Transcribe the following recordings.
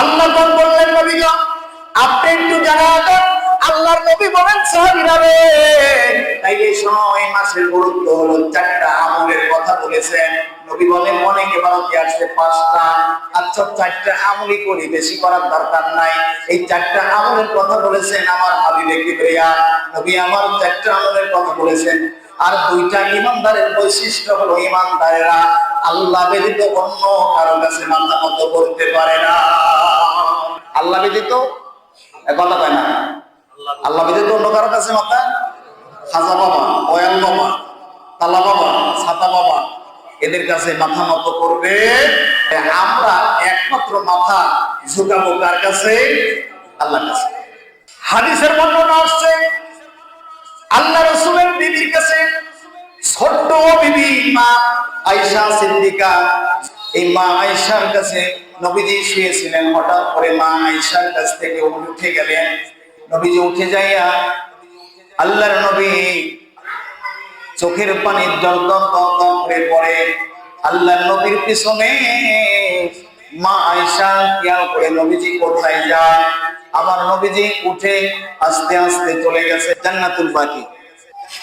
আল্লাহ কোন বললেন নবী গো আপনি একটু জানাবেন। আল্লাহর নবী বলেন সাহাবীরা রে তাইলে সময় মাসের গুরুত্ব হলো চারটা আমলের কথা বলেছেন নবী বলেন অনেকে বাড়তি আসছে পাঁচটা, আচ্ছা চারটা আমলই করি বেশি করার দরকার নাই। এই চারটা আমলের কথা বলেছেন আমার হাবিবে কিবরিয়া নবী আমার চারটা আমলের কথা বলেছেন। আর দুইটা ইমানদারের বৈশিষ্ট্য হলো ইমানদারেরা আল্লাহ ব্যতীত অন্য কারো কাছে মাথা নত করতে পারে না। আল্লাহ ব্যতীত কথা কয় না, আল্লাহ ব্যতীত অন্য কারো কাছে মাথা, খাজা বাবা, ওয়াল বাবা, তালা বাবা, ছাতা বাবা এদের কাছে মাথা নত করবে। আমরা একমাত্র মাথা ঝুঁকাবো কার কাছে? আল্লাহর কাছে। হাদিসের বর্ণনা আসছে আল্লাহ রাসূলের বিবির কাছে ছোট্ট বিবি মা আয়েশা সিদ্দিকা, এই মা আয়েশার কাছে নবীজি শুয়েছিলেন। হঠাৎ করে মা আয়েশার কাছ থেকে উঠে গেলেন। নবীজি উঠে যাইয়া আল্লাহর নবী চোখের পানি দল দল দল দল করে পড়ে। আল্লাহর নবীর পিছনে মা আয়েশা খেয়াল করে নবীজি কোথায় যায়। আমার নবীজি উঠে আস্তে আস্তে চলে গেছে জান্নাতুল বাকি।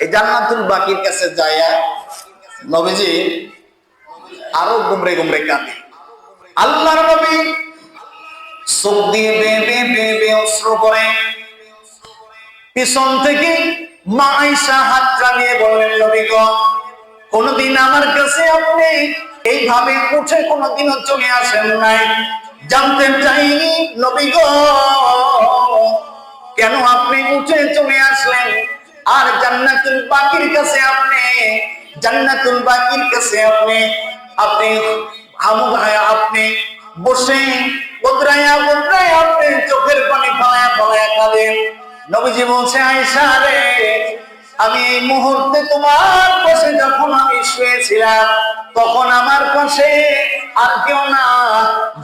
এই জান্নাতুল বাকির কাছে যাইয়া নবীজি আরো গুমরে গুমরে কাঁদে। আল্লাহর নবী চোখ দিয়ে বেয়ে বেয়ে বেয়ে অশ্রু করে। পিছন থেকে মা আয়েশা হাত টানিয়ে বললেন নবী গো কোনদিন আমার কাছে আপনি এইভাবে উঠে কোনদিনও চলে আসেন নাই, জানতে চাইনি নবী গো কেন আপনি উঠে চলে আসলেন। আর জান্নাতুল বাকির কাছে আপনি জান্নাতুল বাকির কাছে আপনি আপনি আপনি বসে বদরায়া বদরায়া আপনি চোখের পানি ফলায়া ফলায়া কাঁদেন। নবীজি বলছে আয়েশা রে আমি এই মুহূর্তে তোমার পাশে যখন আমি শুয়েছিলাম তখন আমার পাশে আর কেউ না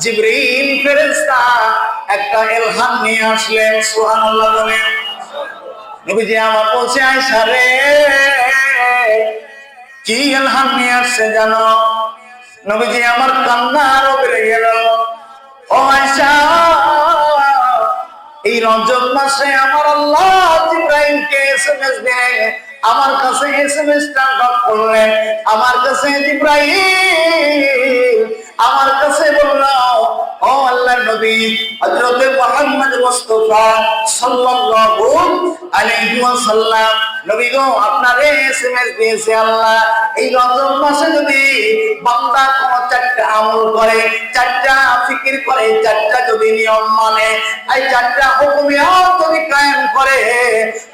জিবরিল ফেরেশতা একটা ইলহাম নিয়ে আসলেন। সুবহানাল্লাহ বলেন। নবীজি আমার বলছে আয়েশা রে কি ইলহাম নিয়ে আসছে জানো? নবীজি আমার কান্না আরো বেড়ে গেল। ও আয়েশা এই রজব মাসে আমার আল্লাহ জিবরাইলকে এসএমএস দেয়, আমার কাছে এসএমএসটা ডক করলেন। আমার কাছে জিবরাইল আমার কাছে বলল ও আল্লাহর নবী হযরত মুহাম্মদ মুস্তাফা সাল্লাল্লাহু আলাইহি ওয়াসাল্লাম নবী গো আপনারে এসএমএস দিয়েছে আল্লাহ এই রজব মাসে যদি বান্দা কোন চারটা আমল করে, চারটা ফিকির করে, চারটা যদি নিয়ম মানে, এই চারটা হুকুমিয়াত যদি কায়েম করে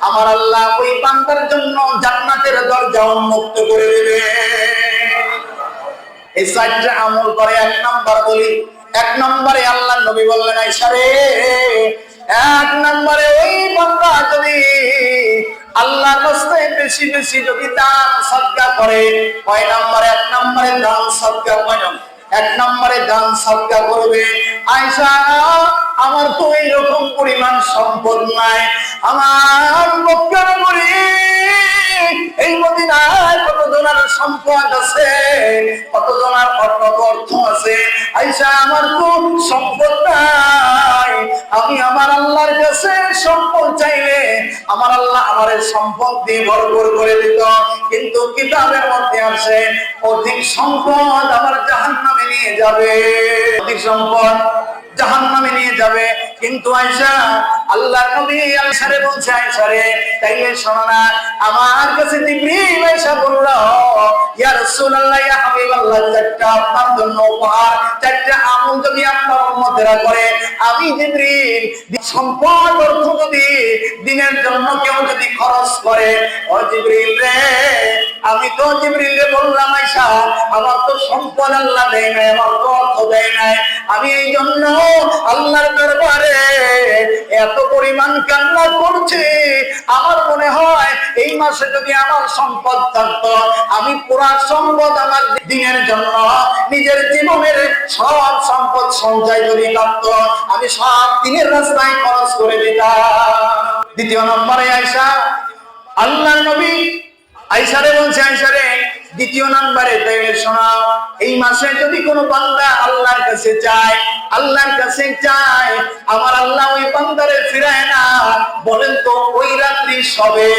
আমার আল্লাহ ওই বান্দার জন্য জান্নাতের দরজা উন্মুক্ত করে দেবে। এই চারটা আমল করে এক নাম্বার বলি, এক নম্বরে আল্লাহর নবী বললেন আয়েশা রে এক নম্বরে ওই বান্দা যদি আল্লাহর রাস্তায় বেশি বেশি যদি দান সদকা করে, কয় নম্বরে? এক নম্বরে দান সদকা, কয় নম্বরে? এক নম্বরে দান সদকা করবে। আয়েশা আমার তো এইরকম পরিমাণ সম্পদ নাই, আমার মক্কার মরি এই মদিনায় কত জনের সম্পদ আছে, কত জনের অর্থ আছে। আয়েশা আমার তো সম্পদ নাই, আমি আমার আল্লাহর কাছে সম্পদ চাইলে আমার আল্লাহ আমার সম্পদ দিয়ে ভরপুর করে দিত, কিন্তু কিতাবের মধ্যে আছে অধিক সম্পদ আমার জাহান্নামে নিয়ে যাবে, অধিক সম্পদ জাহান্নামে নিয়ে যাবে। কিন্তু আয়েশা আল্লাহর নবী আয়েশারে বলছে আয়েশা রে তাইলে শোনো না আমার কাছে জিবরিল আয়েশা বলল ইয়া রাসূলুল্লাহ ইয়া হাবিবাল্লাহ চারটা আপনার জন্য উপহার, চারটা আমল যদি আপনার উম্মতেরা করে আমি জিবরিল সম্পদ অর্থ যদি দিনের জন্য কেউ যদি খরচ করে ও জিবরিল রে আমি তো জিবরিল রে বললাম আয়েশা আমার তো সম্পদ আল্লাহ দেয় নাই, আমার তো অর্থ দেয় নাই, আমি এই জন্য আল্লাহর দরবারে এত পরিমাণ কান্না করছি। আমার মনে হয় এই মাসে যদি আমার সম্পদ থাকতো আমি পুরা সম্পদ আমার দিনের জন্য নিজের জীবনের সব সম্পদ সঞ্চয় যদি থাকতো আমি সব দিনের রাস্তায় খরচ করে দিতাম। দ্বিতীয় নম্বরে আয়েশা আল্লাহর নবী আয়েশারে বলছে আয়েশা রে দ্বিতীয় নাম্বারে তাইলে শোনাও, এই মাসে যদি কোনো বান্দা আল্লাহর কাছে চায়, আল্লাহর কাছে চায়, আমার আল্লাহ ওই বান্দারে ফিরায় না। বলেন তো ওই রাত্রি সবে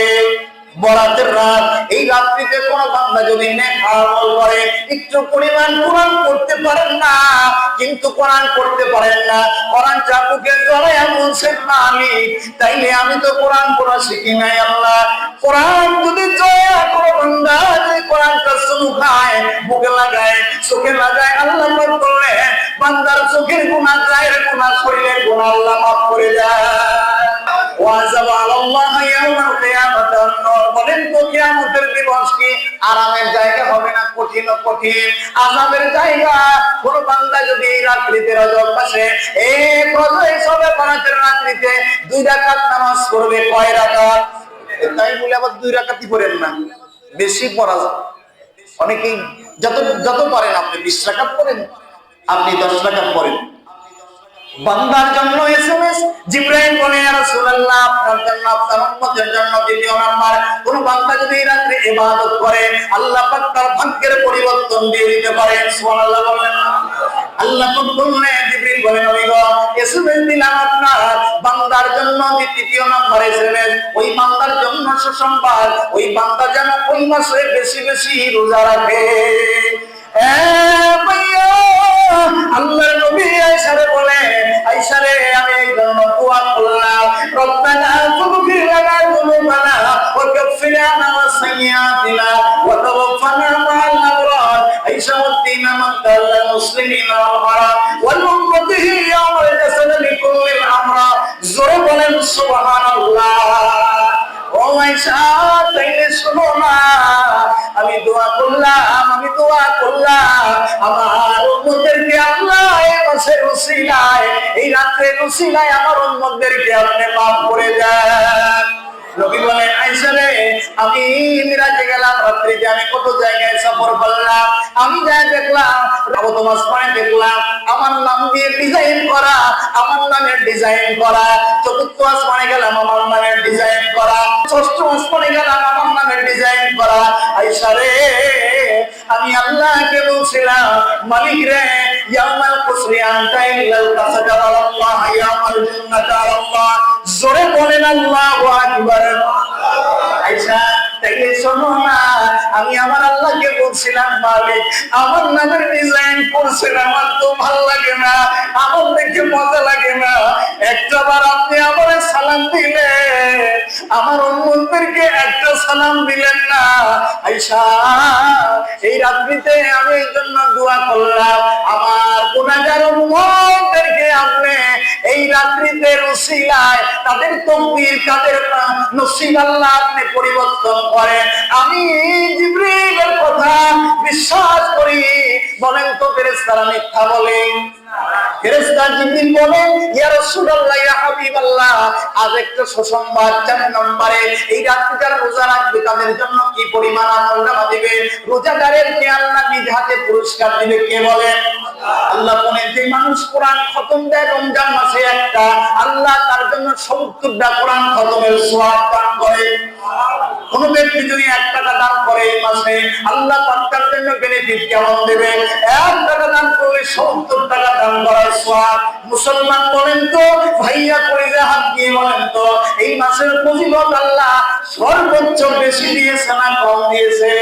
বরাতের রাত, এই রাত্রিতে কোন বান্দা যদি নেক আমল করে, একটু পরিমাণ কোরআন পড়তে পারেন না, কিন্তু কোরআন পড়তে পারেন না, কোরআন চাপুকে জড়ায় বলছেন মালিক, তাইলে আমি তো কোরআন পড়া শিখি নাই আল্লাহ। কোরআন যদি জয়া কোনো বান্দা যদি কোরআনটা শুরু খায়, বুকে লাগায়, চোখে লাগায়, আল্লাহ মাফ করলে বান্দার চোখের গুনাহ, গায়ের গুনাহ, শরীরের গুনাহ আল্লাহ মাফ করে দেয়। ওয়াজাব আলাল্লাহ ইয়াউমাল কিয়ামাতি আন-নার, বলেন তো কিয়ামতের দিবস কি আরামের জায়গা হবে না কঠিন কঠিন আযাবের জায়গা? কোন বান্দা যদি এই রাত্রিতে রজব মাসে এক রজব সবে বরাতের রাত্রিতে 2 রাকাত নামাজ পড়বে, কয় রাকাত? তাই বলে আবার 2 রাকাতই পড়েন না, বেশি পড়া যায়। অনেকেই যত পারেন আপনি 20 রাকাত পড়েন, আপনি 10 রাকাত পড়েন। বান্দার জন্য এসএমএস, জিবরাইল বলে ইয়া রাসূলুল্লাহ আপনার জন্য, আপনার উম্মতের জন্য। দ্বিতীয় নাম্বার, কোন বান্দা যদি এই রাতে ইবাদত করে, আল্লাহ পাক তার ভাগ্যের পরিবর্তন দিয়ে দিতে পারেন। সুবহানাল্লাহ বলেন না? আল্লাহ পাক বললেন, জিবরাইল বলে নবী গো এসএমএস দিলাম আপনার বান্দার জন্য। তৃতীয় নাম্বার এসএমএস, ওই বান্দার জন্য সুসংবাদ, ওই বান্দা যেন ওই মাসে বেশি বেশি রোজা রাখে। আল্লাহর নবী আয়েশারে বলে, আয়েশারে আমি এই জন্য দোয়া করলাম, রব্বানা তুগফির লানা যুনুবানা ওয়া কাফির আনা সাইয়্যাতিনা ওয়া তাওফানা মা'আল আবরার। আয়েশা ওয়াদিনা মান তাআল্লা মুসলিমিনা ওয়াল উম্মতিহি ইয়াউমাল জাসাদ লিকুল্লিল আমরা। জোরে বলেন সুবহানাল্লাহ। ও আয়েশা তাইলে শোনো না, আমি দোয়া করলাম আমার উম্মতদেরকে আল্লাহ এই মাসের উসিলায়, এই রাতের উসিলায় আমার উম্মতদেরকে আপনি মাফ করে দেন। নবী বলেন, আয়েশা রে আমি মিরাজে গেলাম রাত্রিতে, আমি কত জায়গায় সফর করলাম, আমি যা দেখলাম প্রথম আসমানে দেখলাম আমার নাম দিয়ে ডিজাইন করা, আমার নামের ডিজাইন করা। চতুর্থ আসমানে গেলাম আমার নামের ডিজাইন করা। ষষ্ঠ আসমানে গেলাম আমার নামের ডিজাইন করা। আয়েশা রে আমি আল্লাহকে বলছিলাম, মালিক রে ইয়াউমাল কুসরি আনতা ইল্লাল কাসাদার আল্লাহ ইয়াউমাল জান্নাতা আল্লাহ। জোরে বলেন আল্লাহু আকবার। আয়েশা তাইলে শোনো না, আমি আমার আল্লাহকে বলছিলাম, মালিক আমার নামের ডিজাইন করছেন, আমার তো ভালো লাগে না, আমার দেখে মজা লাগে না, একটাবার আপনি আমার সালাম দিলেন, আমার উম্মতদেরকে একটা সালাম দিলেন না। আয়েশা এই রাত্রিতে আমি এই জন্য দোয়া করলাম, আমার গুনাহগার উম্মতদেরকে আপনি এই রাত্রিতে উসিলায় তাদের তাকদীর, তাদের নসিব আল্লাহ আপনি পরিবর্তন করেন। আমি জিবরিলের কথা বিশ্বাস করি। বলেন তো ফেরেশতারা মিথ্যা বলে? ফেরেশতা জিবরিল বলেন, ইয়া রাসূলুল্লাহ ইয়া হাবিবাল্লাহ, আজ একটা সুসংবাদ। 4 নম্বরে এই রাতে যারা রোজা রাখবে তাদের জন্য কি পরিমাণ আমলনামা দিবে। রোজাদারকে আল্লাহ নিজ হাতে পুরস্কার দিবে। কে বলেন? আল্লাহ বলেন, যে মানুষ কোরআন খতম দেয় রমজান মাসে একটা, আল্লাহ তার জন্য 70টা কোরআন খতমের সওয়াব দান করে। কোন ব্যক্তি যদি 1 টাকা দান করে এই মাসে, আল্লাহ তার জন্য বেনিফিট কেমন দেবে? 1 টাকা দান করলে 70 টাকা দান করার সওয়াব। মুসলমান বলেন তো, ভাইয়া করে হাত দিয়ে বলেন তো, এই মাসের ফজিলত আল্লাহ সর্বোচ্চ বেশি দিয়েছে না কম দিয়েছে?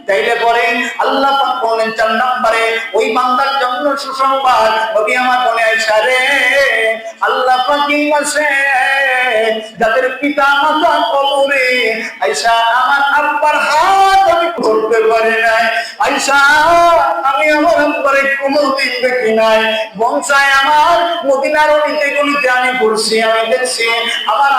তাইলে পরে আল্লাহ পাক বলেন 4 নম্বরে ওই বান্দার জন্য সুসংবাদ। নবী আমার বলে, আয়েশা রে আল্লাহ পাক এই মাসে যাদের পিতা মাতা কবরে, আয়েশা আমার আব্বার হাত আমি ধরতে পারি নাই, আয়েশা আমি আমার আব্বারে কোনোদিন দেখি নাই, বংশায় আমার মদিনার অলিতে গলিতে আমি ঘুরছি, আমি দেখছি আমার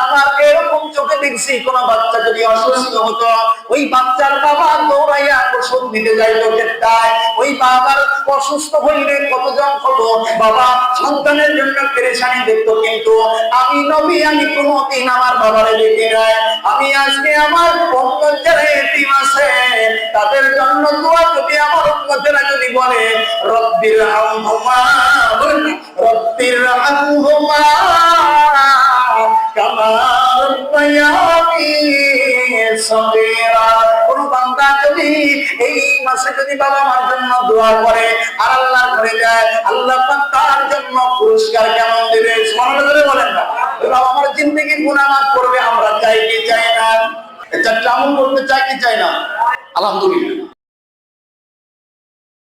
এরকম চোখে দেখছি কোন বাচ্চা যদি অসুস্থ হতো, ওই বাচ্চার বাবা দৌড়াইয়া ওষুধ দিতে যাইতো কেটায়। ওই বাবার অসুস্থ হইলে কতজন কত বাবা সন্তানের জন্য পেরেশানি দেখতো, কিন্তু আমি নবী আমি কোনোদিন আমার বাবারে দেখি নাই। আমি আজকে আমার উম্মত যারা এতিম আছে তাদের জন্য দোয়া, যদি আমার উম্মতেরা যদি বলে রব্বির হামহুমা কামা রাব্বায়ানি সগীরা। কোন বান্দা যদি বাবা মার জন্য দোয়া করে আর আল্লাহর ঘরে যায়, আল্লাহ পাক তার জন্য পুরস্কার কেমন দিবে? সুবহানাল্লাহ বলেন না? বাবা আমার জিন্দেগির গুনাহ মাফ করবে, আমরা চাই কি চাই না? এটা আমল করতে চাই কি চাই না? আলহামদুলিল্লাহ।